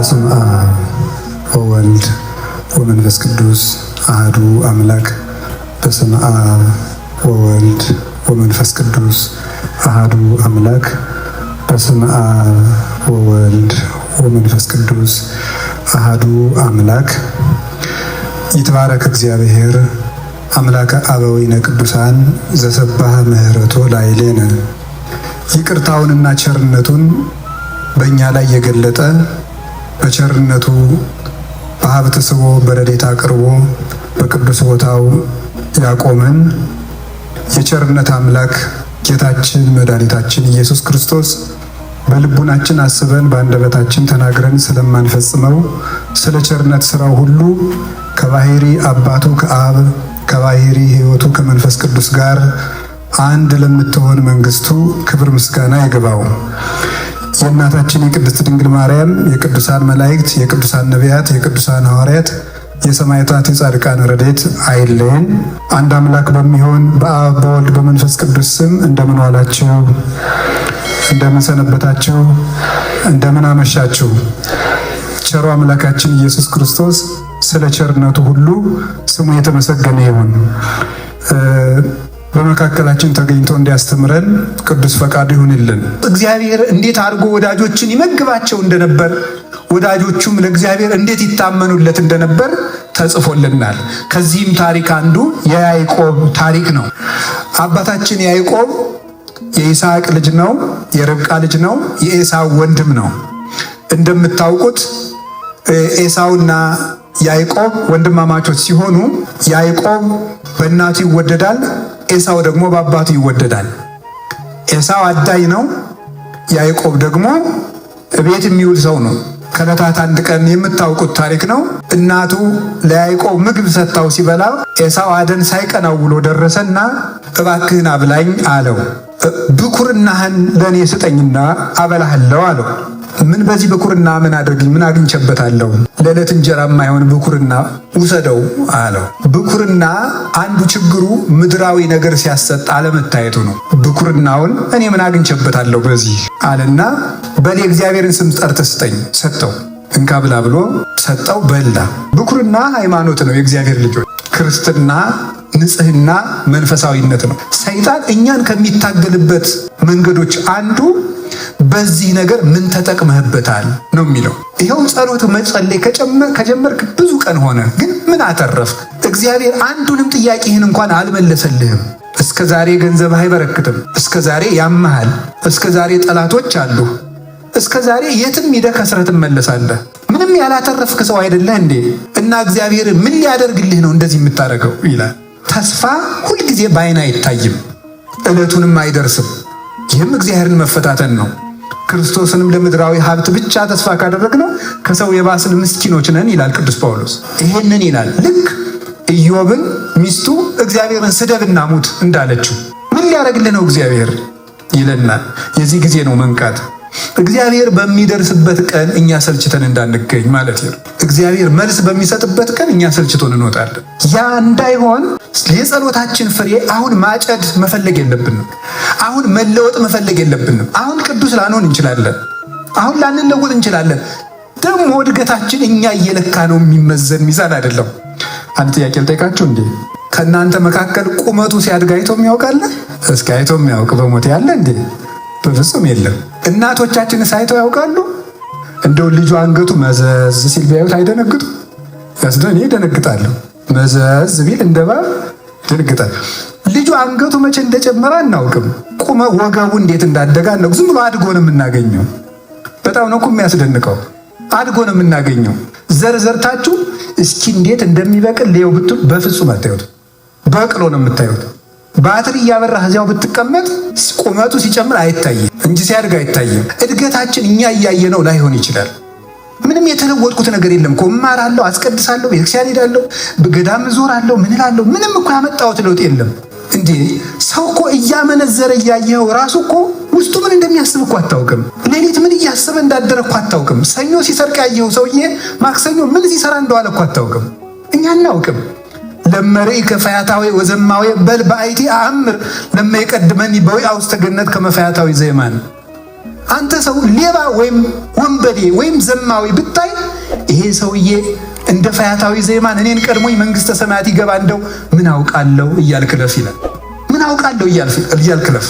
በስመ አብ ወወልድ ወመንፈስ ቅዱስ አሐዱ አምላክ። በስመ አብ ወወልድ ወመንፈስ ቅዱስ አሐዱ አምላክ። በስመ አብ ወወልድ ወመንፈስ ቅዱስ አሐዱ አምላክ። ይትባረክ እግዚአብሔር አምላከ አበዊነ ቅዱሳን ዘሰባህ ምህረቶ ላዕሌነ። ይቅርታውንና ቸርነቱን በእኛ ላይ የገለጠ በቸርነቱ በሀብት ስቦ በረድኤት አቅርቦ በቅዱስ ቦታው ያቆመን የቸርነት አምላክ ጌታችን መድኃኒታችን ኢየሱስ ክርስቶስ በልቡናችን አስበን በአንደበታችን ተናግረን ስለማንፈጽመው ስለ ቸርነት ስራው ሁሉ ከባሕሪ አባቱ ከአብ ከባሕሪ ሕይወቱ ከመንፈስ ቅዱስ ጋር አንድ ለምትሆን መንግስቱ ክብር ምስጋና ይግባው። የእናታችን የቅድስት ድንግል ማርያም የቅዱሳን መላእክት የቅዱሳን ነቢያት የቅዱሳን ሐዋርያት የሰማዕታት የጻድቃን ረድኤት አይለየን። አንድ አምላክ በሚሆን በአብ በወልድ በመንፈስ ቅዱስ ስም እንደምን ዋላችሁ? እንደምን ሰነበታችሁ? እንደምን አመሻችሁ? ቸሩ አምላካችን ኢየሱስ ክርስቶስ ስለ ቸርነቱ ሁሉ ስሙ የተመሰገነ ይሁን። በመካከላችን ተገኝቶ እንዲያስተምረን ቅዱስ ፈቃዱ ይሁንልን። እግዚአብሔር እንዴት አድርጎ ወዳጆችን ይመግባቸው እንደነበር ወዳጆቹም ለእግዚአብሔር እንዴት ይታመኑለት እንደነበር ተጽፎልናል። ከዚህም ታሪክ አንዱ የያዕቆብ ታሪክ ነው። አባታችን ያዕቆብ የይስሐቅ ልጅ ነው፣ የርብቃ ልጅ ነው፣ የኤሳው ወንድም ነው። እንደምታውቁት ኤሳውና ያዕቆብ ወንድማማቾች ሲሆኑ ያዕቆብ በእናቱ ይወደዳል፣ ኤሳው ደግሞ በአባቱ ይወደዳል። ኤሳው አዳኝ ነው፣ ያዕቆብ ደግሞ እቤት የሚውል ሰው ነው። ከዕለታት አንድ ቀን የምታውቁት ታሪክ ነው። እናቱ ለያዕቆብ ምግብ ሰጥታው ሲበላ ኤሳው አደን ሳይቀናው ውሎ ደረሰና እባክህን አብላኝ አለው። ብኩርናህን ለእኔ ስጠኝና አበላሃለሁ አለው። ምን በዚህ ብኩርና ምን አድርግኝ? ምን አግኝቼበታለሁ? ለዕለት እንጀራ የማይሆን ብኩርና ውሰደው አለው። ብኩርና አንዱ ችግሩ ምድራዊ ነገር ሲያሰጥ አለመታየቱ ነው። ብኩርናውን እኔ ምን አግኝቼበታለሁ በዚህ አለና በሌ እግዚአብሔርን ስም ጠርተህ ስጠኝ ሰጠው። እንካ ብላ ብሎ ሰጠው፣ በላ። ብኩርና ሃይማኖት ነው። የእግዚአብሔር ልጆች ክርስትና ንጽህና መንፈሳዊነት ነው። ሰይጣን እኛን ከሚታገልበት መንገዶች አንዱ በዚህ ነገር ምን ተጠቅመህበታል ነው የሚለው። ይኸው ጸሎት መጸለይ ከጀመርክ ብዙ ቀን ሆነ፣ ግን ምን አተረፍክ? እግዚአብሔር አንዱንም ጥያቄህን እንኳን አልመለሰልህም። እስከ ዛሬ ገንዘብ አይበረክትም። እስከ ዛሬ ያመሃል። እስከ ዛሬ ጠላቶች አሉ። እስከ ዛሬ የትም ሄደህ ከስረህ ትመለሳለህ። ምንም ያላተረፍክ ሰው አይደለህ እንዴ? እና እግዚአብሔር ምን ሊያደርግልህ ነው እንደዚህ የምታደርገው ይላል። ተስፋ ሁልጊዜ በዓይን አይታይም፣ ዕለቱንም አይደርስም። ይህም እግዚአብሔርን መፈታተን ነው። ክርስቶስንም ለምድራዊ ሀብት ብቻ ተስፋ ካደረግነው ከሰው የባስን ምስኪኖች ነን ይላል ቅዱስ ጳውሎስ። ይሄንን ይላል ልክ ኢዮብን ሚስቱ እግዚአብሔርን ስደብና ሙት እንዳለችው ምን ሊያደርግልህ ነው እግዚአብሔር ይለናል። የዚህ ጊዜ ነው መንቃት። እግዚአብሔር በሚደርስበት ቀን እኛ ሰልችተን እንዳንገኝ ማለት ነው። እግዚአብሔር መልስ በሚሰጥበት ቀን እኛ ሰልችቶን እንወጣለን። ያ እንዳይሆን የጸሎታችን ፍሬ አሁን ማጨድ መፈለግ የለብንም። አሁን መለወጥ መፈለግ የለብንም። አሁን ቅዱስ ላንሆን እንችላለን። አሁን ላንለወጥ እንችላለን። ደግሞ እድገታችን እኛ እየለካ ነው የሚመዘን ሚዛን አይደለም። አንድ ጥያቄ ልጠይቃችሁ እንዴ? ከእናንተ መካከል ቁመቱ ሲያድግ አይቶ የሚያውቃለ? እስኪ አይቶ የሚያውቅ በሞት ያለ እንዴ? በፍጹም የለም። እናቶቻችን ሳይተው ያውቃሉ? እንደው ልጁ አንገቱ መዘዝ ሲል ቢያዩት አይደነግጡ? ያስደን ይደነግጣለሁ። መዘዝ ቢል እንደባብ ይደነግጣል። ልጁ አንገቱ መቼ እንደጨመረ አናውቅም። ወገቡ እንዴት እንዳደገ አናውቅም። ዝም ብሎ አድጎ ነው የምናገኘው። በጣም ነው እኮ የሚያስደንቀው። አድጎ ነው የምናገኘው። ዘርታችሁ እስኪ እንዴት እንደሚበቅል ሌው ብትሉ በፍጹም አታዩት። በቅሎ ነው የምታዩት። ባትሪ እያበራህ እዚያው ብትቀመጥ ቁመቱ ሲጨምር አይታይም እንጂ ሲያድግ አይታይም። እድገታችን እኛ እያየነው ላይሆን ይችላል። ምንም የተለወጥኩት ነገር የለም እኮ እማራለሁ፣ አስቀድሳለሁ፣ ቤተክርስቲያን ሄዳለሁ፣ በገዳም ዞራለሁ፣ ምን እላለሁ። ምንም እኮ ያመጣሁት ለውጥ የለም። እንዴ ሰው እኮ እያመነዘረ እያየኸው ራሱ እኮ ውስጡ ምን እንደሚያስብ እኮ አታውቅም። ሌሊት ምን እያሰበ እንዳደረ እኮ አታውቅም። ሰኞ ሲሰርቅ ያየኸው ሰውዬ ማክሰኞ ምን ሲሰራ እንደዋለ እኮ አታውቅም። እኛ አናውቅም። ለመሬ ከፈያታዊ ወዘማዊ በል በአይቲ አምር ለማይቀድመኒ በወይ አውስተ ገነት ከመፈያታዊ ዘይማን አንተ ሰው ሌባ ወይም ወንበዴ ወይም ዘማዊ ብታይ ይሄ ሰውዬ እንደ ፈያታዊ ዘይማን እኔን ቀድሞኝ መንግስተ ሰማያት ይገባ እንደው ምን አውቃለሁ እያልክ ለፍ ይላል። ምን አውቃለሁ እያልክ ለፍ።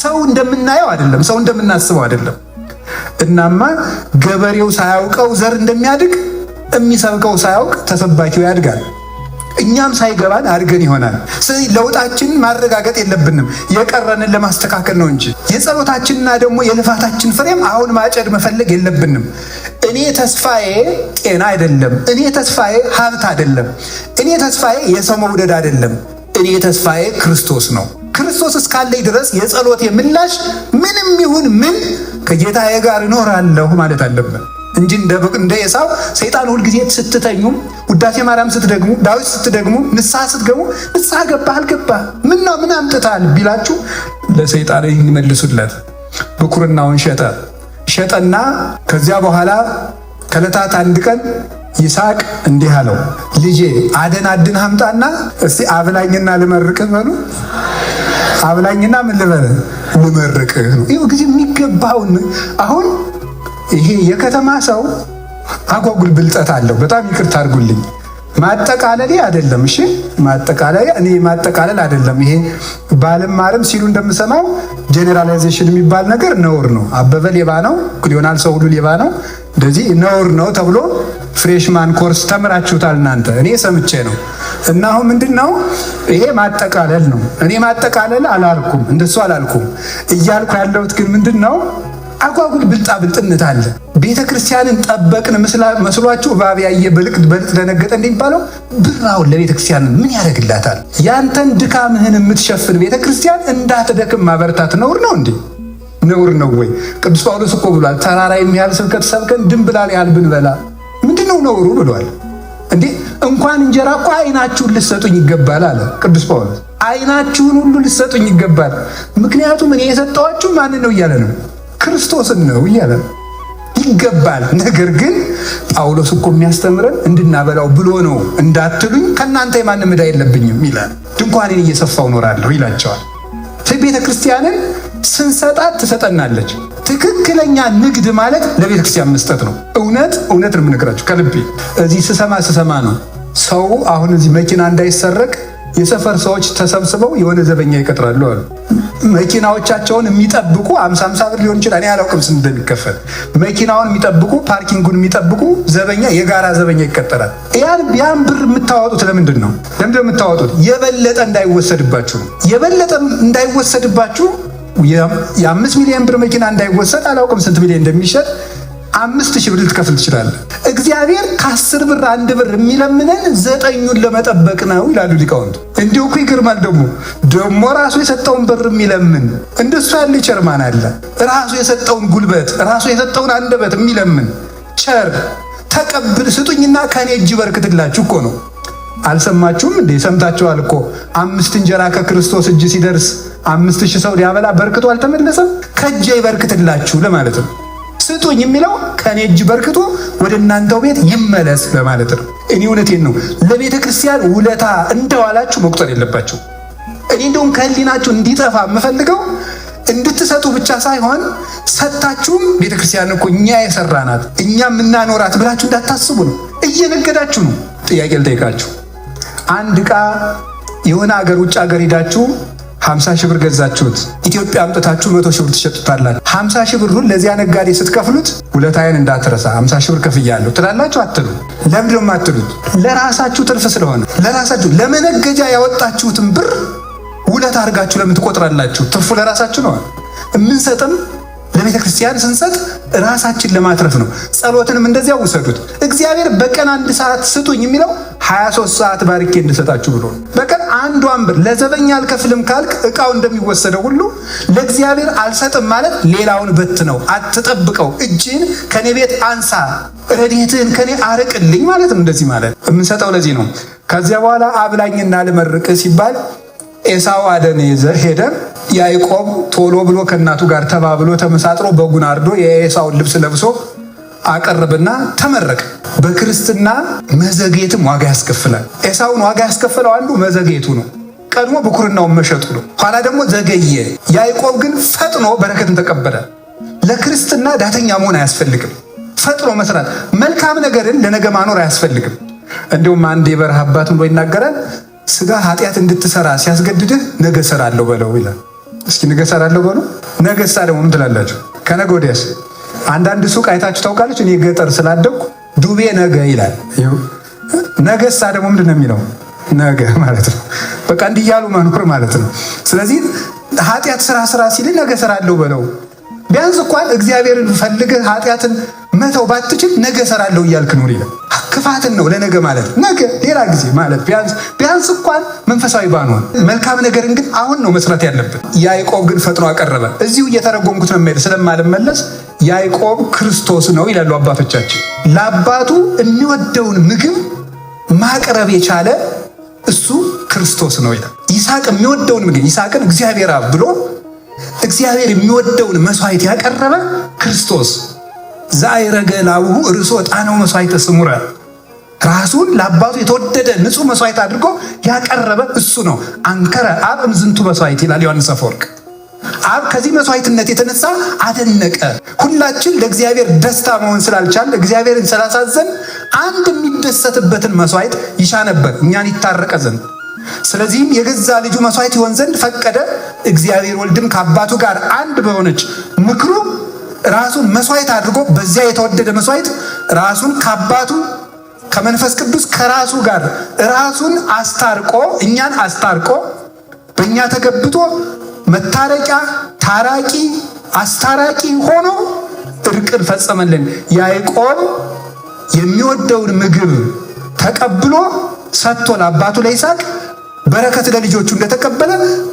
ሰው እንደምናየው አይደለም፣ ሰው እንደምናስበው አይደለም። እናማ ገበሬው ሳያውቀው ዘር እንደሚያድግ የሚሰብከው ሳያውቅ ተሰባኪው ያድጋል። እኛም ሳይገባን አድገን ይሆናል። ስለዚህ ለውጣችንን ማረጋገጥ የለብንም፣ የቀረንን ለማስተካከል ነው እንጂ የጸሎታችንና ደግሞ የልፋታችን ፍሬም አሁን ማጨድ መፈለግ የለብንም። እኔ ተስፋዬ ጤና አይደለም፣ እኔ ተስፋዬ ሀብት አይደለም፣ እኔ ተስፋዬ የሰው መውደድ አይደለም፣ እኔ ተስፋዬ ክርስቶስ ነው። ክርስቶስ እስካለኝ ድረስ የጸሎቴ ምላሽ ምንም ይሁን ምን ከጌታዬ ጋር እኖራለሁ ማለት አለብን እንጂ እንደ ኤሳው ሰይጣን ሁልጊዜ ስትተኙም ውዳሴ ማርያም ስትደግሙ ዳዊት ስትደግሙ ንስሐ ስትገቡ ንስሐ ገባህ አልገባህ ምን አምጥታል ቢላችሁ ለሰይጣን ይመልሱለት። ብኩርናውን ሸጠና ከዚያ በኋላ ከዕለታት አንድ ቀን ይስሐቅ እንዲህ አለው፣ ልጄ አደን አምጣና እስቲ አብላኝና ልመርቅህ በሉ። አብላኝና ምን ልበል ልመርቅህ ነው። ይኸው ጊዜ የሚገባውን አሁን ይሄ የከተማ ሰው አጓጉል ብልጠት አለው። በጣም ይቅርታ አድርጉልኝ። ማጠቃለል አይደለም። እሺ ማጠቃለል እኔ ማጠቃለል አይደለም። ይሄ ባልማርም ሲሉ እንደምሰማው ጄኔራላይዜሽን የሚባል ነገር ነውር ነው። አበበ ሌባ ነው፣ ሊሆናል ሰው ሁሉ ሌባ ነው፣ እንደዚህ ነውር ነው ተብሎ ፍሬሽማን ኮርስ ተምራችሁታል እናንተ። እኔ ሰምቼ ነው። እና አሁን ምንድነው ይሄ ማጠቃለል ነው። እኔ ማጠቃለል አላልኩም፣ እንደሱ አላልኩም። እያልኩ ያለሁት ግን ምንድነው አጓጉል ብልጣብልጥነት አለ። ቤተ ክርስቲያንን ጠበቅን መስሏችሁ እባብ ያየ በልጥ ደነገጠ እንደሚባለው ብራውን ለቤተ ክርስቲያን ምን ያደርግላታል? ያንተን ድካምህን የምትሸፍን ቤተ ክርስቲያን እንዳትደክም ማበረታት ነውር ነው እንዴ? ነውር ነው ወይ? ቅዱስ ጳውሎስ እኮ ብሏል፣ ተራራ የሚያህል ስብከት ሰብከን ድንብላል ያህል ብንበላ ምንድነው ነውሩ ብሏል እንዴ? እንኳን እንጀራ እኮ አይናችሁን ልትሰጡኝ ይገባል አለ ቅዱስ ጳውሎስ። አይናችሁን ሁሉ ልትሰጡኝ ይገባል። ምክንያቱም እኔ የሰጠኋችሁ ማንን ነው እያለ ነው? ክርስቶስን ነው እያለ ይገባል። ነገር ግን ጳውሎስ እኮ የሚያስተምረን እንድናበላው ብሎ ነው እንዳትሉኝ ከእናንተ የማንም ዕዳ የለብኝም ይላል። ድንኳኔን እየሰፋው ኖራለሁ ይላቸዋል። ቤተ ክርስቲያንን ስንሰጣት ትሰጠናለች። ትክክለኛ ንግድ ማለት ለቤተ ክርስቲያን መስጠት ነው። እውነት ነው የምነግራችሁ ከልቤ። እዚህ ስሰማ ነው ሰው አሁን እዚህ መኪና እንዳይሰረቅ የሰፈር ሰዎች ተሰብስበው የሆነ ዘበኛ ይቀጥራሉ አሉ። መኪናዎቻቸውን የሚጠብቁ 50 ብር ሊሆን ይችላል፣ እኔ አላውቅም ስንት እንደሚከፈል። መኪናውን የሚጠብቁ ፓርኪንጉን የሚጠብቁ ዘበኛ፣ የጋራ ዘበኛ ይቀጠራል። ያን ብር የምታወጡት ለምንድን ነው? የምታወጡት የበለጠ እንዳይወሰድባችሁ ነው። የበለጠ እንዳይወሰድባችሁ የ5 ሚሊዮን ብር መኪና እንዳይወሰድ አላውቅም ስንት ሚሊዮን እንደሚሸጥ 5000 ብር ልትከፍል ትችላለህ። እግዚአብሔር ከ10 ብር 1 ብር የሚለምነን 9ኙን ለመጠበቅ ነው ይላሉ ሊቃውንት። እንዲሁ እኮ ይገርማል። ደግሞ ራሱ የሰጠውን ብር የሚለምን እንደሱ ያለ ቸርማን አለ። ራሱ የሰጠውን ጉልበት፣ ራሱ የሰጠውን አንደበት የሚለምን ቸር ተቀብል ስጡኝና ከኔ እጅ በርክትላችሁ እኮ ነው። አልሰማችሁም እንዴ? ሰምታችኋል እኮ 5 እንጀራ ከክርስቶስ እጅ ሲደርስ 5000 ሰው ሊያበላ በርክቶ አልተመለሰም? ከእጄ ይበርክትላችሁ ለማለት ነው። ስጡኝ የሚለው ከኔ እጅ በርክቶ ወደ እናንተው ቤት ይመለስ ለማለት ነው። እኔ እውነቴን ነው። ለቤተ ክርስቲያን ውለታ እንደዋላችሁ መቁጠር የለባችሁ። እኔ እንደውም ከህሊናችሁ እንዲጠፋ የምፈልገው እንድትሰጡ ብቻ ሳይሆን ሰጣችሁም ቤተ ክርስቲያን እኮ እኛ የሰራናት እኛ የምናኖራት ብላችሁ እንዳታስቡ ነው። እየነገዳችሁ ነው። ጥያቄ ልጠይቃችሁ። አንድ ዕቃ የሆነ ሀገር ውጭ ሀገር ሄዳችሁ 50,000 ብር ገዛችሁት። ኢትዮጵያ አምጥታችሁ 100,000 ብር ትሸጡታላችሁ። 50,000 ብሩን ለዚያ ነጋዴ ስትከፍሉት ውለታዬን እንዳትረሳ 50,000 ብር ከፍያለሁ ትላላችሁ? አትሉ። ለምንድን ነው የማትሉት? ለራሳችሁ ትርፍ ስለሆነ። ለራሳችሁ ለመነገጃ ያወጣችሁትን ብር ውለታ አድርጋችሁ ለምን ትቆጥራላችሁ? ትርፉ ለራሳችሁ ነው። የምንሰጥም ለቤተ ክርስቲያን ስንሰጥ ራሳችን ለማትረፍ ነው። ጸሎትንም እንደዚያው ውሰዱት። እግዚአብሔር በቀን 1 ሰዓት ስጡኝ የሚለው 23 ሰዓት ባርኬ እንድሰጣችሁ ብሎ ነው። በቀን 1 ብር ለዘበኛ አልከፍልም ካልክ ዕቃው እንደሚወሰደው ሁሉ ለእግዚአብሔር አልሰጥም ማለት ሌላውን በት ነው። አትጠብቀው። እጅን ከኔ ቤት አንሳ፣ ረድኤትህን ከኔ አርቅልኝ ማለት ነው። እንደዚህ ማለት የምንሰጠው ለዚህ ነው። ከዚያ በኋላ አብላኝና ልመርቅ ሲባል ኤሳው አደን ሄደ። ያዕቆብ ቶሎ ብሎ ከእናቱ ጋር ተባብሎ ተመሳጥሮ በጉን አርዶ የኤሳውን ልብስ ለብሶ አቀረብና ተመረቀ። በክርስትና መዘግየትም ዋጋ ያስከፍላል። ኤሳውን ዋጋ ያስከፈለው አንዱ መዘግየቱ ነው። ቀድሞ ብኩርናውን መሸጡ ነው። ኋላ ደግሞ ዘገየ። ያዕቆብ ግን ፈጥኖ በረከትን ተቀበለ። ለክርስትና ዳተኛ መሆን አያስፈልግም። ፈጥሮ መስራት፣ መልካም ነገርን ለነገ ማኖር አያስፈልግም። እንዲሁም አንድ የበረሃ አባት ብሎ ይናገራል። ስጋ ኃጢአት እንድትሰራ ሲያስገድድህ ነገ እሰራለሁ በለው ይላል። እስኪ ነገ እሰራለሁ በሉ። ነገሳ ደግሞ ምን ትላላችሁ? ከነገ ወዲያስ? አንዳንድ ሱቅ አይታችሁ ታውቃለች። እኔ ገጠር ስላደኩ ዱቤ ነገ ይላል። ነገሳ ደግሞ ምንድን ነው የሚለው? ነገ ማለት ነው። በቃ እንዲህ እያሉ መኖር ማለት ነው። ስለዚህ ኃጢአት ስራ ሲል ነገ እሰራለሁ በለው። ቢያንስ እንኳን እግዚአብሔርን ፈልገህ ኃጢአትን መተው ባትችል ነገ እሰራለሁ እያልክ ኑር ይላል። ክፋትን ነው ለነገ ማለት፣ ነገ ሌላ ጊዜ ማለት ቢያንስ እንኳን መንፈሳዊ ባንሆን፣ መልካም ነገርን ግን አሁን ነው መስራት ያለብን። ያዕቆብ ግን ፈጥኖ አቀረበ። እዚሁ እየተረጎምኩት ነው የምሄድ ስለማልመለስ። ያዕቆብ ክርስቶስ ነው ይላሉ አባቶቻችን። ለአባቱ የሚወደውን ምግብ ማቅረብ የቻለ እሱ ክርስቶስ ነው ይላል። ይስሐቅ የሚወደውን ምግብ፣ ይስሐቅን እግዚአብሔር አብ ብሎ እግዚአብሔር የሚወደውን መስዋዕት ያቀረበ ክርስቶስ ዘአይረገ ላቡሁ ርእሶ ዕጣነው መስዋዕተ ስሙረ፣ ራሱን ለአባቱ የተወደደ ንጹሕ መስዋዕት አድርጎ ያቀረበ እሱ ነው። አንከረ አብ እምዝንቱ መስዋዕት ይላል ዮሐንስ አፈወርቅ። አብ ከዚህ መስዋዕትነት የተነሳ አደነቀ። ሁላችን ለእግዚአብሔር ደስታ መሆን ስላልቻል፣ እግዚአብሔርን ስላሳዘን አንድ የሚደሰትበትን መስዋዕት ይሻ ነበር እኛን ይታረቀ ዘንድ። ስለዚህም የገዛ ልጁ መስዋዕት ይሆን ዘንድ ፈቀደ። እግዚአብሔር ወልድም ከአባቱ ጋር አንድ በሆነች ምክሩ ራሱን መስዋዕት አድርጎ በዚያ የተወደደ መስዋዕት ራሱን ከአባቱ ከመንፈስ ቅዱስ ከራሱ ጋር ራሱን አስታርቆ እኛን አስታርቆ በእኛ ተገብቶ መታረቂያ፣ ታራቂ፣ አስታራቂ ሆኖ እርቅን ፈጸመልን። ያዕቆብ የሚወደውን ምግብ ተቀብሎ ሰጥቶ ለአባቱ ለይስሐቅ በረከት ለልጆቹ እንደተቀበለ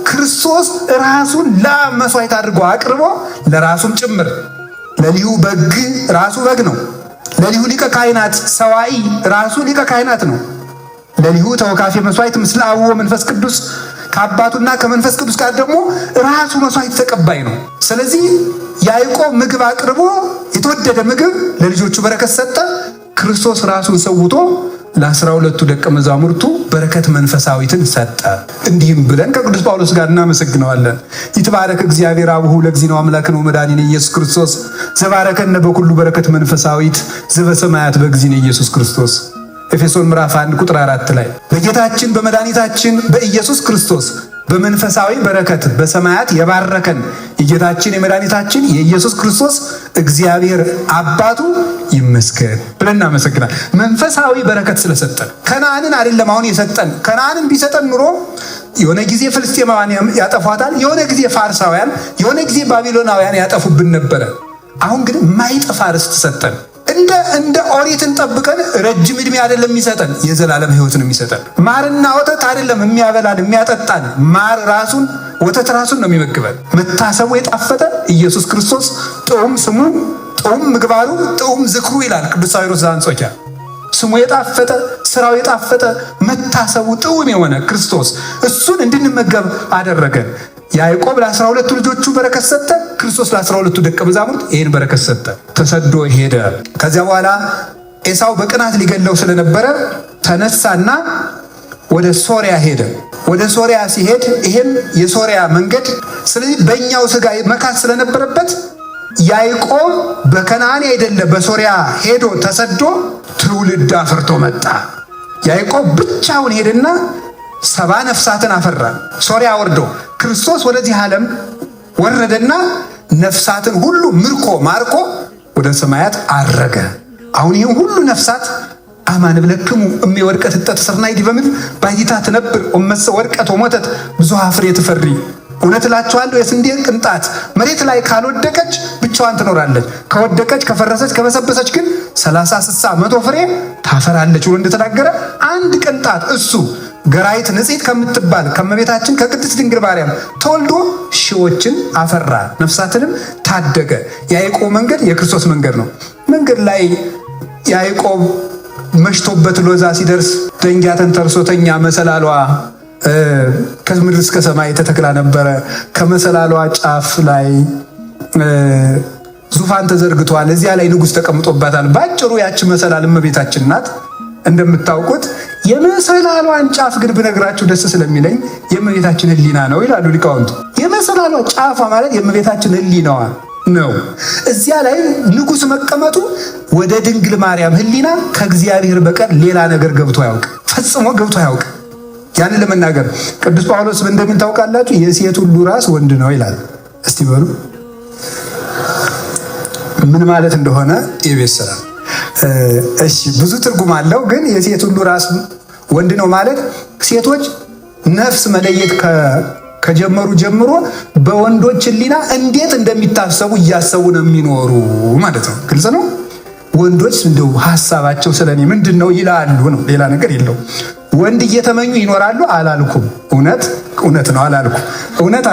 ክርስቶስ ራሱን ለአብ መስዋዕት አድርጎ አቅርቦ ለራሱም ጭምር ለልዩ በግ ራሱ በግ ነው። ለልዩ ሊቀ ካህናት ሰዋኢ ራሱ ሊቀ ካህናት ነው። ለልዩ ተወካፌ መስዋዕት ምስለ አብ ወመንፈስ ቅዱስ ከአባቱና ከመንፈስ ቅዱስ ጋር ደግሞ ራሱ መስዋዕት ተቀባይ ነው። ስለዚህ ያዕቆብ ምግብ አቅርቦ የተወደደ ምግብ ለልጆቹ በረከት ሰጠ። ክርስቶስ ራሱን ሰውቶ ለ12ቱ ደቀ መዛሙርቱ በረከት መንፈሳዊትን ሰጠ። እንዲህም ብለን ከቅዱስ ጳውሎስ ጋር እናመሰግነዋለን። ይትባረክ እግዚአብሔር አቡሁ ለእግዚእነ አምላክነ ወመድኃኒነ ኢየሱስ ክርስቶስ ዘባረከነ በኩሉ በረከት መንፈሳዊት ዘበሰማያት በእግዚእነ ኢየሱስ ክርስቶስ። ኤፌሶን ምዕራፍ 1 ቁጥር 4 ላይ በጌታችን በመድኃኒታችን በኢየሱስ ክርስቶስ በመንፈሳዊ በረከት በሰማያት የባረከን የጌታችን የመድኃኒታችን የኢየሱስ ክርስቶስ እግዚአብሔር አባቱ ይመስገን ብለን እናመሰግናል። መንፈሳዊ በረከት ስለሰጠን ከነዓንን አይደለም አሁን የሰጠን። ከነዓንን ቢሰጠን ኑሮ የሆነ ጊዜ ፍልስጤማውያን ያጠፏታል፣ የሆነ ጊዜ ፋርሳውያን፣ የሆነ ጊዜ ባቢሎናውያን ያጠፉብን ነበረ። አሁን ግን ማይጠፋ ርስት ሰጠን። እንደ ኦሪትን ጠብቀን ረጅም ዕድሜ አይደለም የሚሰጠን፣ የዘላለም ሕይወትን የሚሰጠን። ማርና ወተት አይደለም የሚያበላን የሚያጠጣን፣ ማር ራሱን ወተት ራሱን ነው የሚመግበን። መታሰቡ የጣፈጠ ኢየሱስ ክርስቶስ ጥዑም ስሙ ጥዑም ምግባሩ ጥዑም ዝክሩ ይላል ቅዱስ ሳዊሮስ ዘአንጾኪያ። ስሙ የጣፈጠ ስራው የጣፈጠ መታሰቡ ጥዑም የሆነ ክርስቶስ እሱን እንድንመገብ አደረገን። ያዕቆብ ለ12ቱ ልጆቹ በረከት ሰጠ። ክርስቶስ ለ12ቱ ደቀ መዛሙርት ይህን በረከት ሰጠ። ተሰዶ ሄደ። ከዚያ በኋላ ኤሳው በቅናት ሊገለው ስለነበረ ተነሳና ወደ ሶሪያ ሄደ። ወደ ሶሪያ ሲሄድ ይሄም የሶሪያ መንገድ ስለዚህ በእኛው ስጋ መካት ስለነበረበት ያዕቆብ በከነዓን አይደለ በሶሪያ ሄዶ ተሰዶ ትውልድ አፍርቶ መጣ። ያዕቆብ ብቻውን ሄደና 70 ነፍሳትን አፈራ። ሶሪያ ወርዶ ክርስቶስ ወደዚህ ዓለም ወረደና ነፍሳትን ሁሉ ምርኮ ማርኮ ወደ ሰማያት አረገ። አሁን ይህም ሁሉ ነፍሳት አማን ብለክሙ እሜ ወድቀት ተሰርናይ ዲበ ምድር ባይታ ትነብር ወመሰ ወድቀት ወሞተት ብዙኃ ፍሬ ትፈሪ። እውነት እላችኋለሁ የስንዴ ቅንጣት መሬት ላይ ካልወደቀች ብቻዋን ትኖራለች፣ ከወደቀች ከፈረሰች ከበሰበሰች ግን 30 60 100 ፍሬ ታፈራለች ብሎ እንደተናገረ አንድ ቅንጣት እሱ ገራይት ንጽሕት ከምትባል ከመቤታችን ከቅድስት ድንግል ማርያም ተወልዶ ሺዎችን አፈራ፣ ነፍሳትንም ታደገ። የያዕቆብ መንገድ የክርስቶስ መንገድ ነው። መንገድ ላይ ያዕቆብ መሽቶበት ሎዛ ሲደርስ ደንጊያ ተንተርሶተኛ መሰላሏ ከምድር እስከ ሰማይ ተተክላ ነበረ። ከመሰላሏ ጫፍ ላይ ዙፋን ተዘርግቷል። እዚያ ላይ ንጉሥ ተቀምጦባታል። ባጭሩ ያች መሰላል እመቤታችን ናት። እንደምታውቁት የመሰላሏን ጫፍ ግን ብነግራችሁ ደስ ስለሚለኝ የእመቤታችን ሕሊና ነው ይላሉ ሊቃውንቱ። የመሰላሏ ጫፏ ማለት የእመቤታችን ሕሊናዋ ነው። እዚያ ላይ ንጉሥ መቀመጡ ወደ ድንግል ማርያም ሕሊና ከእግዚአብሔር በቀር ሌላ ነገር ገብቶ አያውቅ፣ ፈጽሞ ገብቶ አያውቅ። ያን ለመናገር ቅዱስ ጳውሎስ እንደምን ታውቃላችሁ? የሴት ሁሉ ራስ ወንድ ነው ይላል። እስቲ በሉ ምን ማለት እንደሆነ የቤት ስራ። እሺ ብዙ ትርጉም አለው፣ ግን የሴት ሁሉ ራስ ወንድ ነው ማለት ሴቶች ነፍስ መለየት ከጀመሩ ጀምሮ በወንዶች ሕሊና እንዴት እንደሚታሰቡ እያሰቡ ነው የሚኖሩ ማለት ነው። ግልጽ ነው። ወንዶች እንደው ሐሳባቸው ስለኔ ምንድን ነው ይላሉ ነው፣ ሌላ ነገር የለው። ወንድ እየተመኙ ይኖራሉ አላልኩም። እውነት ነው አላልኩም። እውነት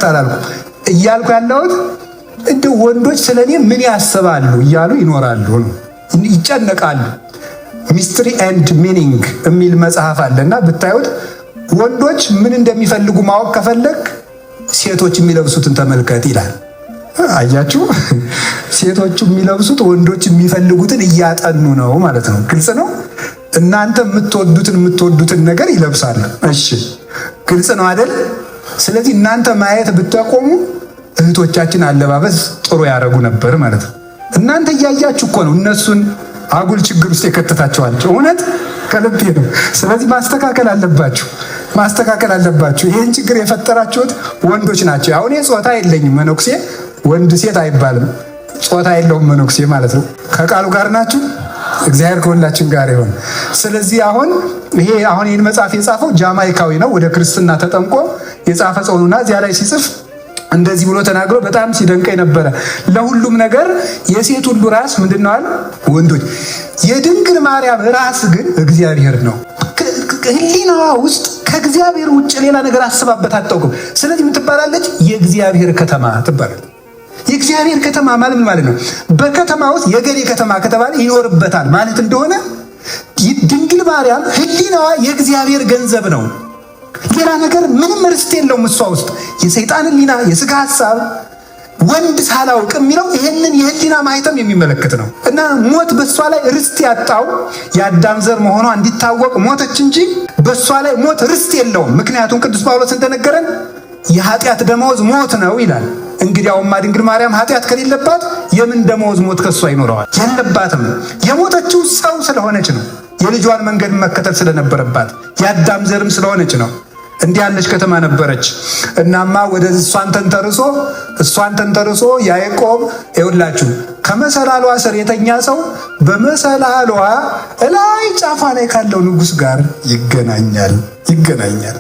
አላልኩም። እያልኩ ያለሁት እንደው ወንዶች ስለኔ ምን ያስባሉ እያሉ ይኖራሉ ነው፣ ይጨነቃሉ። ሚስትሪ ኤንድ ሚኒንግ የሚል መጽሐፍ አለና ብታዩት ወንዶች ምን እንደሚፈልጉ ማወቅ ከፈለግ ሴቶች የሚለብሱትን ተመልከት ይላል። አያችሁ፣ ሴቶቹ የሚለብሱት ወንዶች የሚፈልጉትን እያጠኑ ነው ማለት ነው። ግልጽ ነው። እናንተ የምትወዱትን ነገር ይለብሳሉ። እሺ፣ ግልጽ ነው አይደል? ስለዚህ እናንተ ማየት ብታቆሙ እህቶቻችን አለባበስ ጥሩ ያደረጉ ነበር ማለት ነው። እናንተ እያያችሁ እኮ ነው እነሱን አጉል ችግር ውስጥ የከተታቸዋቸው። እውነት ከልቤ ነው። ስለዚህ ማስተካከል አለባችሁ። ይህን ችግር የፈጠራችሁት ወንዶች ናቸው። አሁን ጾታ የለኝም መነኩሴ ወንድ ሴት አይባልም። ጾታ የለውም መነኩሴ ማለት ነው። ከቃሉ ጋር ናችሁ። እግዚአብሔር ከሁላችን ጋር ይሁን። ስለዚህ አሁን ይህን መጽሐፍ የጻፈው ጃማይካዊ ነው። ወደ ክርስትና ተጠምቆ የጻፈ ሰው ነውና እዚያ ላይ ሲጽፍ እንደዚህ ብሎ ተናግሮ በጣም ሲደንቀኝ ነበረ። ለሁሉም ነገር የሴት ሁሉ ራስ ምንድነው አለ? ወንዶች። የድንግል ማርያም ራስ ግን እግዚአብሔር ነው። ሕሊናዋ ውስጥ ከእግዚአብሔር ውጭ ሌላ ነገር አስባበት አታውቅም። ስለዚህ ምን ትባላለች? የእግዚአብሔር ከተማ ትባላለች። የእግዚአብሔር ከተማ ማለት ምን ማለት ነው? በከተማ ውስጥ የገሌ ከተማ ከተባለ ይኖርበታል ማለት እንደሆነ ድንግል ማርያም ሕሊናዋ የእግዚአብሔር ገንዘብ ነው። ሌላ ነገር ምንም ርስት የለውም እሷ ውስጥ። የሰይጣን ሕሊና፣ የሥጋ ሐሳብ፣ ወንድ ሳላውቅ የሚለው ይሄንን የሕሊና ማህተም የሚመለከት ነው። እና ሞት በእሷ ላይ ርስት ያጣው የአዳም ዘር መሆኗ እንዲታወቅ ሞተች እንጂ በእሷ ላይ ሞት ርስት የለውም። ምክንያቱም ቅዱስ ጳውሎስ እንደነገረን የኃጢአት ደመወዝ ሞት ነው ይላል። እንግዲያውማ ድንግል ማርያም ኃጢአት ከሌለባት የምን ደመወዝ ሞት ከእሷ ይኖረዋል? የለባትም። የሞተችው ሰው ስለሆነች ነው። የልጇን መንገድ መከተል ስለነበረባት የአዳም ዘርም ስለሆነች ነው። እንዲህ ያለች ከተማ ነበረች። እናማ ወደ እሷን ተንተርሶ ያዕቆብ ይኸውላችሁ ከመሰላሏ ስር የተኛ ሰው በመሰላሏ እላይ ጫፏ ላይ ካለው ንጉሥ ጋር ይገናኛል።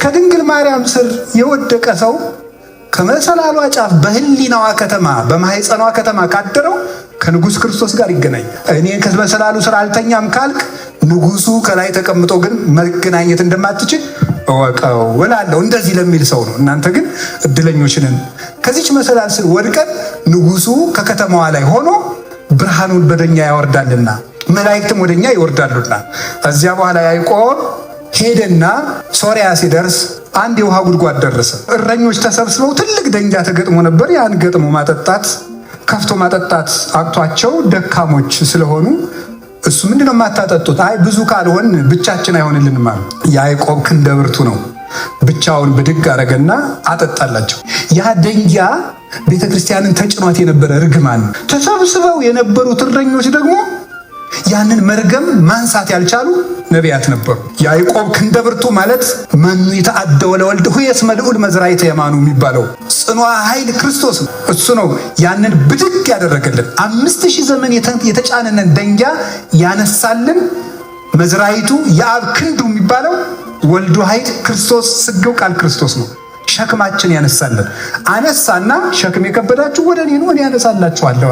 ከድንግል ማርያም ስር የወደቀ ሰው ከመሰላሏ ጫፍ በሕሊናዋ ከተማ በማህፀኗ ከተማ ካደረው ከንጉሥ ክርስቶስ ጋር ይገናኛል። እኔ ከመሰላሉ ስር አልተኛም ካልክ ንጉሡ ከላይ ተቀምጦ ግን መገናኘት እንደማትችል እወቀው እላለሁ። እንደዚህ ለሚል ሰው ነው። እናንተ ግን እድለኞች ነን። ከዚች መሰላል ስር ወድቀን ንጉሡ ከከተማዋ ላይ ሆኖ ብርሃኑን በደኛ ያወርዳልና መላእክትም ወደኛ ይወርዳሉና። ከዚያ በኋላ ያዕቆብ ሄደና ሶርያ ሲደርስ አንድ የውሃ ጉድጓድ ደረሰ። እረኞች ተሰብስበው ትልቅ ደንጊያ ተገጥሞ ነበር። ያን ገጥሞ ከፍቶ ማጠጣት አቅቷቸው ደካሞች ስለሆኑ እሱ ምንድነው የማታጠጡት? አይ ብዙ ካልሆን ብቻችን አይሆንልንም አሉ። ያዕቆብ ክንደ ብርቱ ነው። ብቻውን ብድግ አረገና አጠጣላቸው። ያ ደንጊያ ቤተክርስቲያንን ተጭኗት የነበረ ርግማን። ተሰብስበው የነበሩት እረኞች ደግሞ ያንን መርገም ማንሳት ያልቻሉ ነቢያት ነበሩ። ያዕቆብ ክንደ ብርቱ ማለት መኑ የተአደወ ለወልድ ሁየስመ ልዑል መዝራዕተ የማኑ የሚባለው ጽኗ ኃይል ክርስቶስ ነው። እሱ ነው ያንን ብድግ ያደረገልን። 5000 ዘመን የተጫነንን ደንጊያ ያነሳልን መዝራዕቱ የአብ ክንዱ የሚባለው ወልዱ ኃይል ክርስቶስ ስግው ቃል ክርስቶስ ነው። ሸክማችን ያነሳልን። አነሳና ሸክም የከበዳችሁ ወደ እኔ ኑ እኔ ያነሳላችኋለሁ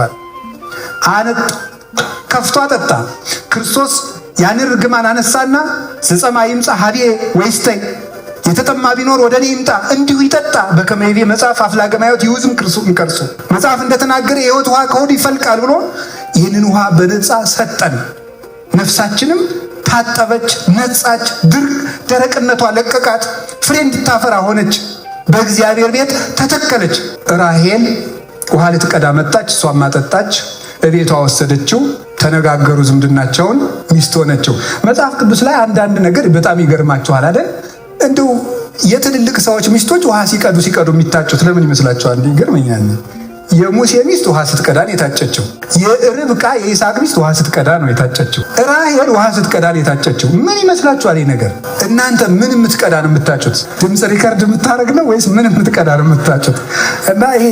አለ። ከፍቶ አጠጣ። ክርስቶስ ያንን ርግማን አነሳና ዘጸማ ይምጻ ሀቤ ወይስተይ፣ የተጠማ ቢኖር ወደ እኔ ይምጣ እንዲሁ ይጠጣ። በከመ ይቤ መጽሐፍ አፍላገማዮት ይውዝም ቅርሱ መጽሐፍ እንደተናገረ የሕይወት ውሃ ከሆዱ ይፈልቃል ብሎ ይህንን ውሃ በነፃ ሰጠን። ነፍሳችንም ታጠበች፣ ነጻች፣ ደረቅነቷ ለቀቃት፣ ፍሬ እንድታፈራ ሆነች። በእግዚአብሔር ቤት ተተከለች። ራሔል ውሃ ልትቀዳ መጣች፣ እሷም አጠጣች። እቤቷ ወሰደችው። ተነጋገሩ፣ ዝምድናቸውን፣ ሚስት ሆነችው። መጽሐፍ ቅዱስ ላይ አንዳንድ ነገር በጣም ይገርማችኋል አይደል? እንደው የትልልቅ ሰዎች ሚስቶች ውሃ ሲቀዱ የሚታጩት ለምን ይመስላችኋል? ይገርመኛል። የሙሴ ሚስት ውሃ ስትቀዳን የታጨችው። የርብቃ የይስሐቅ ሚስት ውሃ ስትቀዳ ነው የታጨችው። ራሔል ውሃ ስትቀዳን የታጨችው። ምን ይመስላችኋል? ይህ ነገር እናንተ ምን የምትቀዳን የምታጩት? ድምፅ ሪከርድ የምታደርግ ነው ወይስ ምን የምትቀዳን የምታጩት? እና ይሄ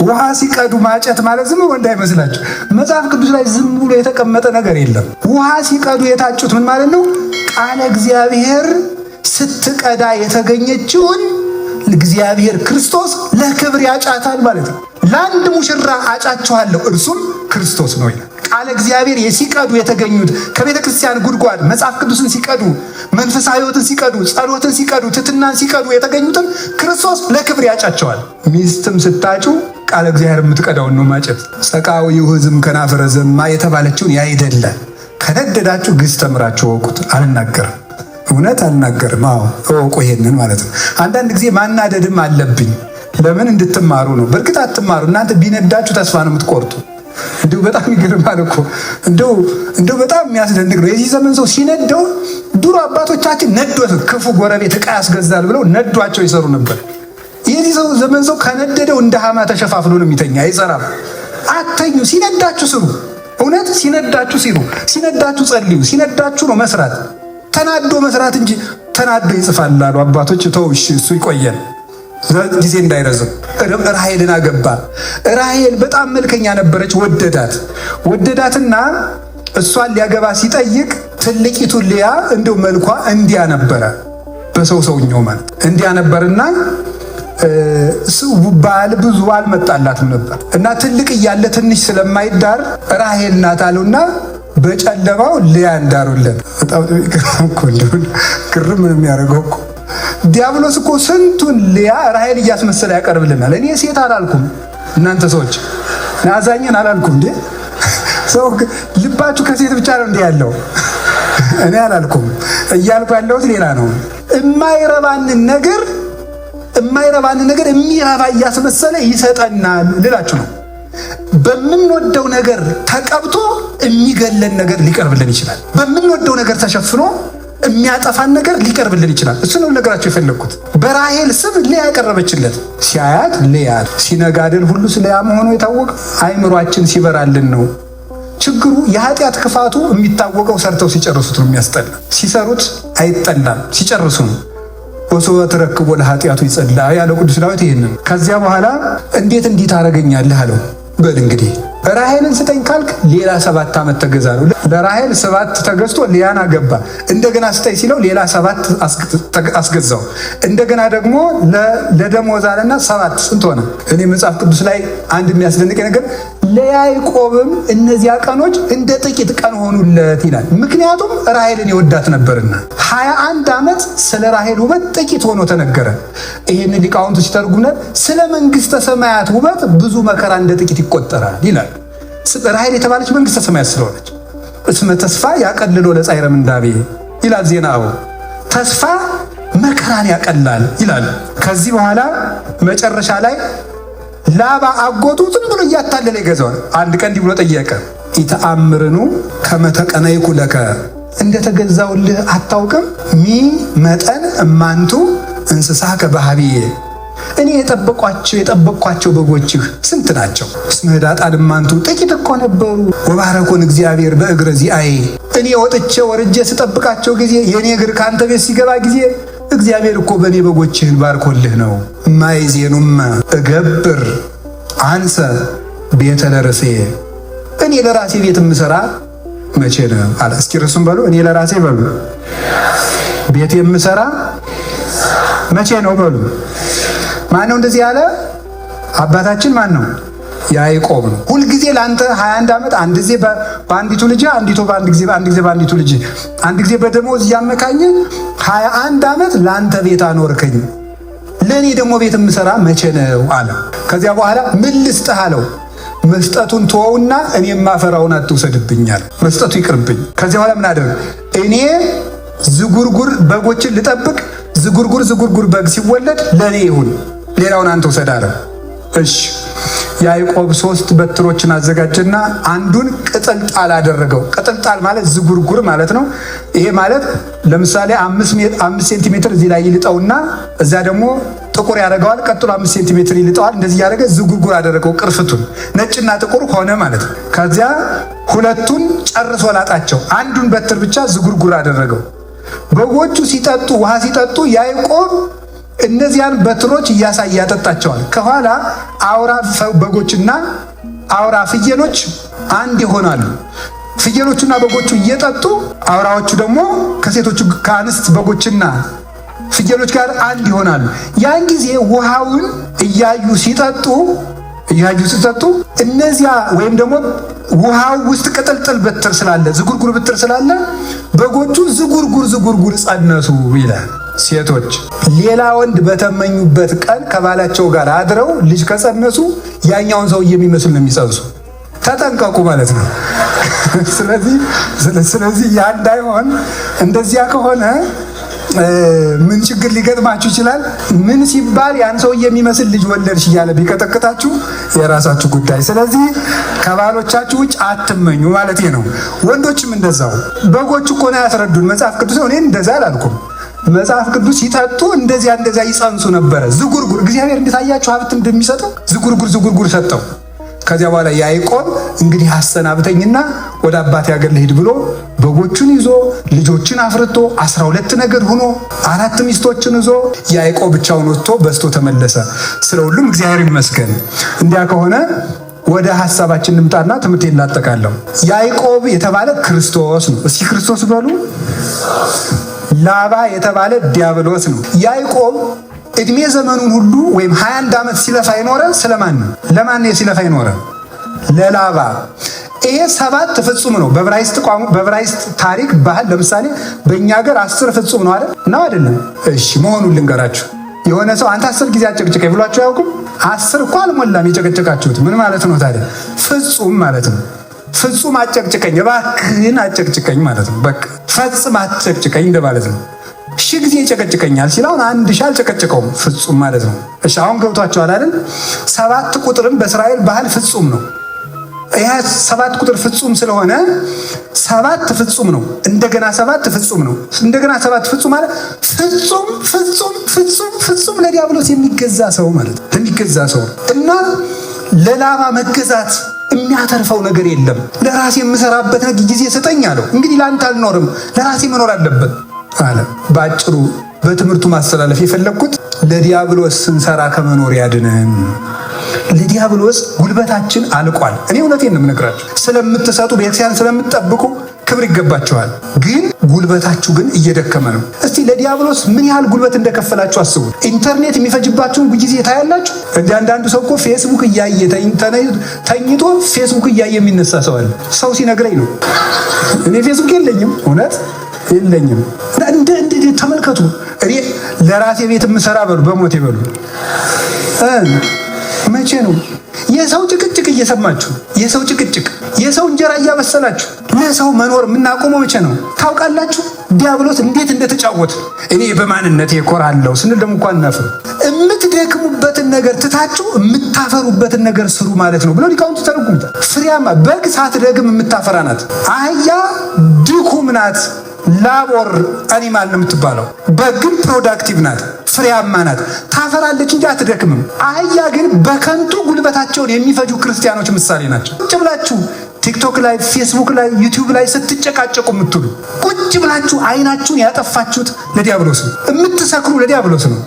ውሃ ሲቀዱ ማጨት ማለት ዝም ብሎ እንዳይመስላችሁ። መጽሐፍ ቅዱስ ላይ ዝም ብሎ የተቀመጠ ነገር የለም። ውሃ ሲቀዱ የታጩት ምን ማለት ነው? ቃለ እግዚአብሔር ስትቀዳ የተገኘችውን እግዚአብሔር ክርስቶስ ለክብር ያጫታል ማለት ነው። ለአንድ ሙሽራ አጫችኋለሁ እርሱም ክርስቶስ ነው ይላል። ቃለ እግዚአብሔር ሲቀዱ የተገኙት ከቤተ ክርስቲያን ጉድጓድ መጽሐፍ ቅዱስን ሲቀዱ፣ መንፈሳዊ ሕይወትን ሲቀዱ፣ ጸሎትን ሲቀዱ፣ ትሕትናን ሲቀዱ የተገኙትን ክርስቶስ ለክብር ያጫቸዋል። ሚስትም ስታጩ ቃለ እግዚአብሔር የምትቀዳውን ነው ማጨት። ጸቃዊው ሕዝም ከናፈረ ዘማ የተባለችውን ያይደለ ከነደዳችሁ ግስ ተምራችሁ ወቁት። አልናገርም፣ እውነት አልናገርም። አዎ እወቁ ይሄንን ማለት ነው። አንዳንድ ጊዜ ማናደድም አለብኝ። ለምን? እንድትማሩ ነው። በእርግጥ አትማሩ። እናንተ ቢነዳችሁ ተስፋ ነው የምትቆርጡ። እንዲሁ በጣም ይገርማል እኮ እንዲሁ በጣም የሚያስደንቅ ነው። የዚህ ዘመን ሰው ሲነደው፣ ድሮ አባቶቻችን ነዶት ክፉ ጎረቤት ዕቃ ያስገዛል ብለው ነዷቸው ይሰሩ ነበር። የዚህ ዘመን ሰው ከነደደው እንደ ሃማ ተሸፋፍሎ ነው የሚተኛ፣ አይሰራም። አተኙ። ሲነዳችሁ ስሩ። እውነት ሲነዳችሁ ሲሩ፣ ሲነዳችሁ ጸልዩ። ሲነዳችሁ ነው መስራት። ተናዶ መስራት እንጂ ተናዶ ይጽፋል አሉ አባቶች። ተውሽ እሱ ይቆየን ጊዜ እንዳይረዝም። ራሔልን አገባ። ራሔል በጣም መልከኛ ነበረች። ወደዳትና እሷን ሊያገባ ሲጠይቅ ትልቂቱ ልያ እንደው መልኳ እንዲያ ነበረ፣ በሰውኛው ማለት እንዲያ ነበርና ባል ብዙ አልመጣላትም ነበር እና ትልቅ እያለ ትንሽ ስለማይዳር ራሔል ናት አሉና በጨለማው ልያ እንዳሩለት። በጣም ግርም የሚያደርገው እኮ ዲያብሎስ እኮ ስንቱን ልያ ራሔል እያስመሰለ ያቀርብልናል። እኔ ሴት አላልኩም፣ እናንተ ሰዎች ናዛኝን አላልኩም። እንዴ ሰው ልባችሁ ከሴት ብቻ ነው እንዴ ያለው? እኔ አላልኩም። እያልኩ ያለሁት ሌላ ነው። የማይረባንን ነገር የሚረባ እያስመሰለ ይሰጠናል ልላችሁ ነው። በምንወደው ነገር ተቀብቶ የሚገለን ነገር ሊቀርብልን ይችላል። በምንወደው ነገር ተሸፍኖ የሚያጠፋን ነገር ሊቀርብልን ይችላል። እሱ ነው ነገራቸው የፈለግኩት። በራሔል ስም ልያ ያቀረበችለት ሲያያት ልያ ሲነጋደል ሁሉ ስለ ያ መሆኑ የታወቀ አይምሯችን ሲበራልን ነው። ችግሩ የኃጢአት ክፋቱ የሚታወቀው ሰርተው ሲጨርሱት ነው የሚያስጠላ። ሲሰሩት አይጠላም፣ ሲጨርሱ ነው። ወሶበ ተረክቦ ለኃጢአቱ ይጸላ ያለው ቅዱስ ዳዊት ይሄንን። ከዚያ በኋላ እንዴት እንዲህ ታደርገኛለህ አለው። በል እንግዲህ ራሔልን ስጠኝ ካልክ ሌላ 7 ዓመት ተገዛ ነው። ለራሔል 7 ተገዝቶ ልያን አገባ። እንደገና ስጠኝ ሲለው ሌላ 7 አስገዛው። እንደገና ደግሞ ለደሞዝ አለና 7 ስንት ሆነ? እኔ መጽሐፍ ቅዱስ ላይ አንድ የሚያስደንቀኝ ነገር ለያዕቆብም እነዚያ ቀኖች እንደ ጥቂት ቀን ሆኑለት ይላል። ምክንያቱም ራሔልን ይወዳት ነበርና 21 ዓመት ስለ ራሔል ውበት ጥቂት ሆኖ ተነገረ። ይህን ሊቃውንቱ ሲተርጉምነት ስለ መንግሥተ ሰማያት ውበት ብዙ መከራ እንደ ጥቂት ይቆጠራል ይላል። ራሔል የተባለች መንግሥተ ሰማያት ስለሆነች እስመ ተስፋ ያቀልሎ ለጻዕረ ምንዳቤ ይላል ዜናው። ተስፋ መከራን ያቀላል ይላል። ከዚህ በኋላ መጨረሻ ላይ ላባ አጎቱ ዝም ብሎ እያታለለ ይገዛዋል። አንድ ቀን እንዲህ ብሎ ጠየቀ፣ ኢተአምርኑ ከመ ተቀነይኩ ለከ፣ እንደተገዛውልህ አታውቅም? ሚ መጠን እማንቱ እንስሳከ በኀቤየ፣ እኔ የጠበቅኳቸው በጎችህ ስንት ናቸው? እስመ ህዳጣን እማንቱ፣ ጥቂት እኮ ነበሩ። ወባረኮን እግዚአብሔር በእግረ ዚአየ፣ እኔ ወጥቼ ወርጄ ስጠብቃቸው ጊዜ የእኔ እግር ከአንተ ቤት ሲገባ ጊዜ እግዚአብሔር እኮ በእኔ በጎችህን ባርኮልህ ነው። ማይዜኑም እገብር አንሰ ቤተ ለርሴ፣ እኔ ለራሴ ቤት የምሰራ መቼ ነው አለ። እስኪ ርሱም በሉ፣ እኔ ለራሴ በሉ ቤት የምሰራ መቼ ነው በሉ። ማን ነው እንደዚህ ያለ? አባታችን ማን ነው? ያዕቆብ ነው። ሁልጊዜ ለአንተ 21 ዓመት አንድ ጊዜ በአንዲቱ ልጅ፣ በአንድ ጊዜ በአንዲቱ ልጅ፣ አንድ ጊዜ በደሞዝ እያመካኝ 21 ዓመት ለአንተ ቤት አኖርከኝ። ለእኔ ደግሞ ቤት የምሰራ መቼ ነው አለ። ከዚያ በኋላ ምን ልስጥህ አለው። መስጠቱን ተወውና እኔ የማፈራውን አትውሰድብኛል፣ መስጠቱ ይቅርብኝ። ከዚያ በኋላ ምን አደረግ? እኔ ዝጉርጉር በጎችን ልጠብቅ፣ ዝጉርጉር በግ ሲወለድ ለእኔ ይሁን፣ ሌላውን አንተ ውሰድ አለ። እሺ ያዕቆብ 3 በትሮችን አዘጋጀና አንዱን ቅጥልጣል አደረገው። ቅጥልጣል ማለት ዝጉርጉር ማለት ነው። ይሄ ማለት ለምሳሌ 5 ሴንቲሜትር እዚህ ላይ ይልጠውና እዛ ደግሞ ጥቁር ያደርገዋል። ቀጥሎ 5 ሴንቲሜትር ይልጠዋል። እንደዚህ ያደረገ ዝጉርጉር አደረገው። ቅርፍቱን ነጭና ጥቁር ሆነ ማለት ነው። ከዚያ ሁለቱን ጨርሶ ላጣቸው፣ አንዱን በትር ብቻ ዝጉርጉር አደረገው። በጎቹ ሲጠጡ ውሃ ሲጠጡ ያዕቆብ እነዚያን በትሮች እያሳየ ያጠጣቸዋል። ከኋላ አውራ በጎችና አውራ ፍየሎች አንድ ይሆናሉ። ፍየሎቹና በጎቹ እየጠጡ አውራዎቹ ደግሞ ከሴቶቹ ከአንስት በጎችና ፍየሎች ጋር አንድ ይሆናሉ። ያን ጊዜ ውሃውን እያዩ ሲጠጡ እነዚያ ወይም ደግሞ ውሃው ውስጥ ቅጥልጥል በትር ስላለ ዝጉርጉር በትር ስላለ በጎቹ ዝጉርጉር ጸነሱ ይላል። ሴቶች ሌላ ወንድ በተመኙበት ቀን ከባላቸው ጋር አድረው ልጅ ከጸነሱ ያኛውን ሰው የሚመስል ነው የሚጸንሱ። ተጠንቀቁ ማለት ነው። ስለዚህ ያ እንዳይሆን፣ እንደዚያ ከሆነ ምን ችግር ሊገጥማችሁ ይችላል? ምን ሲባል ያን ሰው የሚመስል ልጅ ወለድሽ እያለ ቢቀጠቅጣችሁ የራሳችሁ ጉዳይ። ስለዚህ ከባሎቻችሁ ውጭ አትመኙ ማለት ነው። ወንዶችም እንደዛው። በጎች እኮ ነው ያስረዱን መጽሐፍ ቅዱስ ነው። እኔ እንደዛ አላልኩም። መጽሐፍ ቅዱስ ሲጠጡ እንደዚያ ይጸንሱ ነበረ። ዝጉርጉር እግዚአብሔር እንድታያችሁ ሀብት እንደሚሰጠው ዝጉርጉር ሰጠው። ከዚያ በኋላ ያዕቆብ እንግዲህ አሰናብተኝና ወደ አባቴ ሀገር ልሂድ ብሎ በጎቹን ይዞ ልጆችን አፍርቶ 12 ነገድ ሆኖ 4 ሚስቶችን ይዞ ያዕቆብ ብቻውን ወጥቶ በስቶ ተመለሰ። ስለ ሁሉም እግዚአብሔር ይመስገን። እንዲያ ከሆነ ወደ ሐሳባችን እንምጣና ትምህርቴን ላጠቃለሁ። ያዕቆብ የተባለ ክርስቶስ ነው። እስኪ ክርስቶስ በሉ። ላባ የተባለ ዲያብሎስ ነው። ያዕቆብ እድሜ ዘመኑን ሁሉ ወይም 21 ዓመት ሲለፋ ይኖረ ስለማን ነው? ለማን ነው ሲለፋ ይኖረ? ለላባ። ይሄ 7 ፍጹም ነው። በዕብራይስጥ ታሪክ ባህል ለምሳሌ በእኛ ሀገር 10 ፍጹም ነው አይደል? ነው አይደለም? እሺ መሆኑን ልንገራችሁ። የሆነ ሰው አንተ 10 ጊዜ አጨቅጭቀኝ ብሏችሁ አያውቁም? 10 እኮ አልሞላም የጨቀጨቃችሁት። ምን ማለት ነው ታዲያ? ፍጹም ማለት ነው። ፍጹም አጨቅጭቀኝ፣ እባክህን አጨቅጭቀኝ ማለት ነው። በቃ ፈጽም አጨቅጭቀኝ እንደማለት ነው። 1000 ጊዜ ይጨቀጭቀኛል ሲል አሁን 1000 አልጨቀጨቀውም፣ ፍጹም ማለት ነው። እሺ አሁን ገብቷችኋል አይደል? 7 ቁጥርም በእስራኤል ባህል ፍጹም ነው። ይሄ 7 ቁጥር ፍጹም ስለሆነ 7 ፍጹም ነው። እንደገና 7 ፍጹም ነው። እንደገና 7 ፍጹም ማለት ፍጹም ለዲያብሎስ የሚገዛ ሰው ማለት ነው። የሚገዛ ሰው እና ለላባ መገዛት የሚያተርፈው ነገር የለም። ለራሴ የምሰራበት ጊዜ ስጠኝ አለው። እንግዲህ ለአንተ አልኖርም፣ ለራሴ መኖር አለበት አለ። ባጭሩ በትምህርቱ ማስተላለፍ የፈለግኩት ለዲያብሎስ ስንሰራ ከመኖር ያድነን። ለዲያብሎስ ጉልበታችን አልቋል። እኔ እውነቴን ነው የምነግራችሁ። ስለምትሰጡ ቤተክርስቲያን ስለምትጠብቁ ክብር ይገባችኋል። ግን ጉልበታችሁ ግን እየደከመ ነው። እስቲ ለዲያብሎስ ምን ያህል ጉልበት እንደከፈላችሁ አስቡ። ኢንተርኔት የሚፈጅባችሁን ጊዜ ታያላችሁ። እንደ አንዳንዱ ሰው እኮ ፌስቡክ እያየ ተኝቶ ፌስቡክ እያየ የሚነሳ ሰው አለ። ሰው ሲነግረኝ ነው። እኔ ፌስቡክ የለኝም፣ እውነት የለኝም። ተመልከቱ። እኔ ለራሴ ቤት የምሰራ በሉ በሞቴ በሉ መቼ ነው የሰው ጭቅጭቅ እየሰማችሁ የሰው ጭቅጭቅ የሰው እንጀራ እያበሰላችሁ ለሰው መኖር የምናቆመው መቼ ነው ታውቃላችሁ? ዲያብሎስ እንዴት እንደተጫወተ። እኔ በማንነቴ እኮራለሁ ስንል ደግሞ እንኳን እናፍር። የምትደክሙበትን ነገር ትታችሁ የምታፈሩበትን ነገር ስሩ ማለት ነው ብለው ሊቃውንቱ ተረጉሙታል። ፍሬያማ በግ ሳትደግም የምታፈራ ናት። አህያ ድኩም ናት። ላቦር አኒማል ነው የምትባለው። በግን ፕሮዳክቲቭ ናት፣ ፍሬያማ ናት፣ ታፈራለች እንጂ አትደክምም። አህያ ግን በከንቱ ጉልበታቸውን የሚፈጁ ክርስቲያኖች ምሳሌ ናቸው። ቁጭ ብላችሁ ቲክቶክ ላይ፣ ፌስቡክ ላይ፣ ዩቲዩብ ላይ ስትጨቃጨቁ የምትሉ ቁጭ ብላችሁ አይናችሁን ያጠፋችሁት ለዲያብሎስ ነው። የምትሰክሩ ለዲያብሎስ ነው።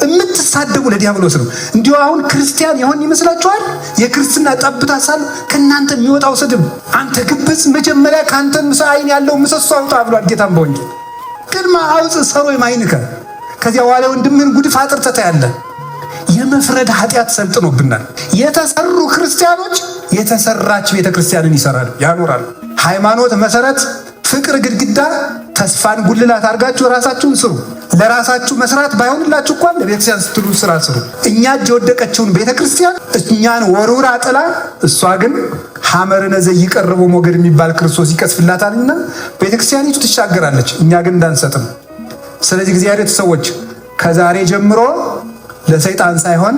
የምትሳደቡ ለዲያብሎስ ነው። እንዲሁ አሁን ክርስቲያን የሆን ይመስላችኋል? የክርስትና ጠብታ ሳል ከእናንተ የሚወጣው ስድብ፣ አንተ ግብዝ መጀመሪያ ከአንተ አይን ያለው ምሰሶ አውጣ ብሏል ጌታም በወንጌል። ቅድመ አውፅ ሰሮ የማይንከ ከዚያ በኋላ ወንድምህን ጉድፍ አጥርተህ ታያለህ። የመፍረድ ኃጢአት ሰልጥኖብናል። የተሰሩ ክርስቲያኖች የተሰራች ቤተክርስቲያንን ይሰራሉ፣ ያኖራሉ። ሃይማኖት መሰረት፣ ፍቅር ግድግዳ፣ ተስፋን ጉልላት አድርጋችሁ ራሳችሁን ስሩ። ለራሳችሁ መስራት ባይሆንላችሁ እንኳን ለቤተክርስቲያን ስትሉ ስራ ስሩ። እኛ እጅ የወደቀችውን ቤተክርስቲያን እኛን ወሩራ ጥላ፣ እሷ ግን ሐመርነ ዘይቀርቡ ሞገድ የሚባል ክርስቶስ ይቀስፍላታልና ቤተክርስቲያኒቱ ትሻገራለች። እኛ ግን እንዳንሰጥም። ስለዚህ እግዚአብሔር ሰዎች ከዛሬ ጀምሮ ለሰይጣን ሳይሆን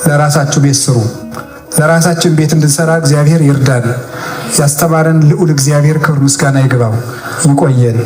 ለራሳችሁ ቤት ስሩ። ለራሳችን ቤት እንድንሰራ እግዚአብሔር ይርዳን። ያስተማረን ልዑል እግዚአብሔር ክብር ምስጋና ይግባው። ይቆየን።